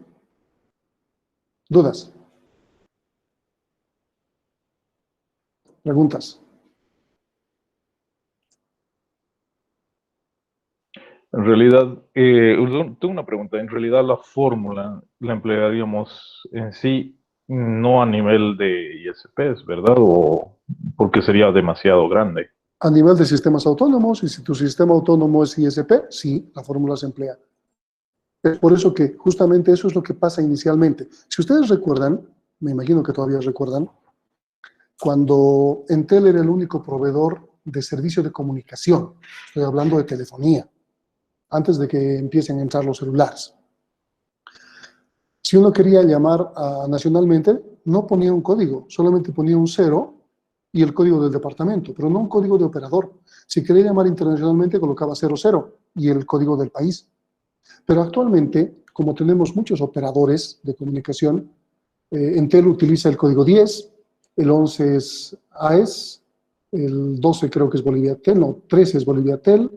¿Dudas? ¿Preguntas? En realidad, tengo una pregunta. En realidad, la fórmula la emplearíamos en sí, no a nivel de ISPs, ¿verdad? O porque sería demasiado grande. A nivel de sistemas autónomos, y si tu sistema autónomo es ISP, sí, la fórmula se emplea. Es por eso que justamente eso es lo que pasa inicialmente. Si ustedes recuerdan, me imagino que todavía recuerdan, cuando Entel era el único proveedor de servicio de comunicación, estoy hablando de telefonía, antes de que empiecen a entrar los celulares. Si uno quería llamar nacionalmente, no ponía un código, solamente ponía un 0 y el código del departamento, pero no un código de operador. Si quería llamar internacionalmente, colocaba 00 y el código del país. Pero actualmente, como tenemos muchos operadores de comunicación, Entel utiliza el código 10, el 11 es AES, el 12 creo que es Boliviatel, no, 13 es Boliviatel,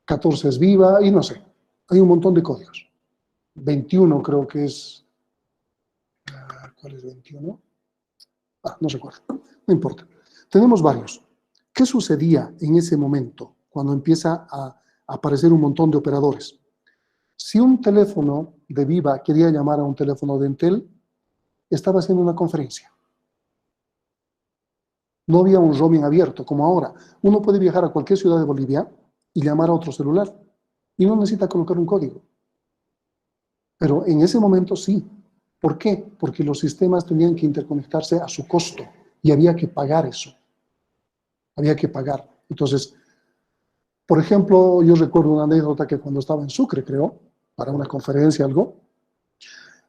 14 es Viva y no sé, hay un montón de códigos. 21 creo que es, ¿cuál es 21? No recuerdo, no importa. Tenemos varios. ¿Qué sucedía en ese momento cuando empieza a aparecer un montón de operadores? Si un teléfono de Viva quería llamar a un teléfono de Entel, estaba haciendo una conferencia. No había un roaming abierto como ahora. Uno puede viajar a cualquier ciudad de Bolivia y llamar a otro celular y no necesita colocar un código. Pero en ese momento sí. ¿Por qué? Porque los sistemas tenían que interconectarse a su costo y había que pagar eso. Había que pagar. Entonces, por ejemplo, yo recuerdo una anécdota que cuando estaba en Sucre, creo, para una conferencia, algo,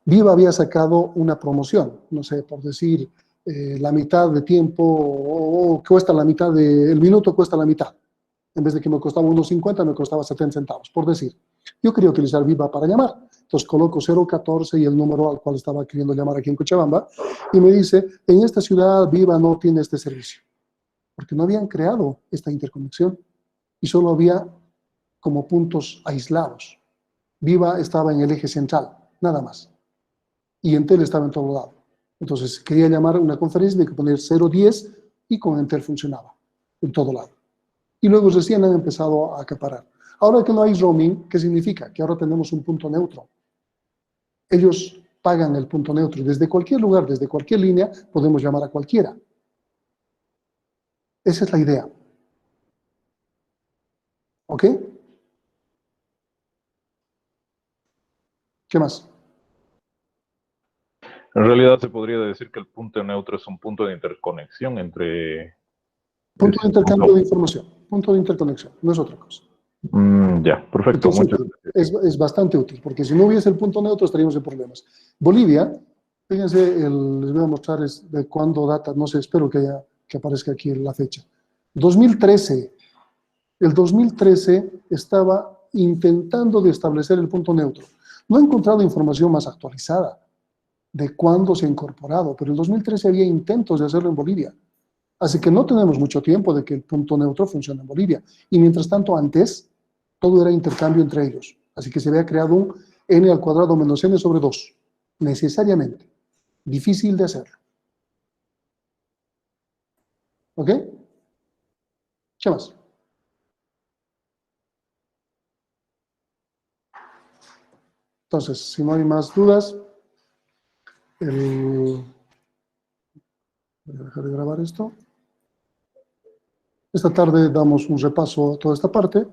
Viva había sacado una promoción, no sé, por decir, la mitad de tiempo, o cuesta la mitad, el minuto cuesta la mitad. En vez de que me costaba 1.50, me costaba 70 centavos, por decir. Yo quería utilizar Viva para llamar. Entonces coloco 014 y el número al cual estaba queriendo llamar aquí en Cochabamba, y me dice, en esta ciudad Viva no tiene este servicio. Porque no habían creado esta interconexión y solo había como puntos aislados. Viva estaba en el eje central, nada más. Y Entel estaba en todo lado. Entonces quería llamar una conferencia, tenía que poner 010 y con Entel funcionaba en todo lado. Y luego recién han empezado a acaparar. Ahora que no hay roaming, ¿qué significa? Que ahora tenemos un punto neutro. Ellos pagan el punto neutro. Desde cualquier lugar, desde cualquier línea, podemos llamar a cualquiera. Esa es la idea. ¿Ok? ¿Qué más? En realidad se podría decir que el punto neutro es un punto de interconexión entre... Punto de intercambio de información. Punto de interconexión. No es otra cosa. Ya, perfecto. Entonces, es bastante útil, porque si no hubiese el punto neutro estaríamos en problemas. Bolivia, fíjense, les voy a mostrar de cuándo data, no sé, espero que aparezca aquí la fecha. 2013. El 2013 estaba intentando de establecer el punto neutro. No he encontrado información más actualizada de cuándo se ha incorporado, pero en 2013 había intentos de hacerlo en Bolivia. Así que no tenemos mucho tiempo de que el punto neutro funcione en Bolivia. Y mientras tanto, antes, todo era intercambio entre ellos. Así que se había creado un n al cuadrado menos n sobre 2, necesariamente. Difícil de hacerlo. ¿Ok? ¿Qué más? Entonces, si no hay más dudas, voy a dejar de grabar esto. Esta tarde damos un repaso a toda esta parte.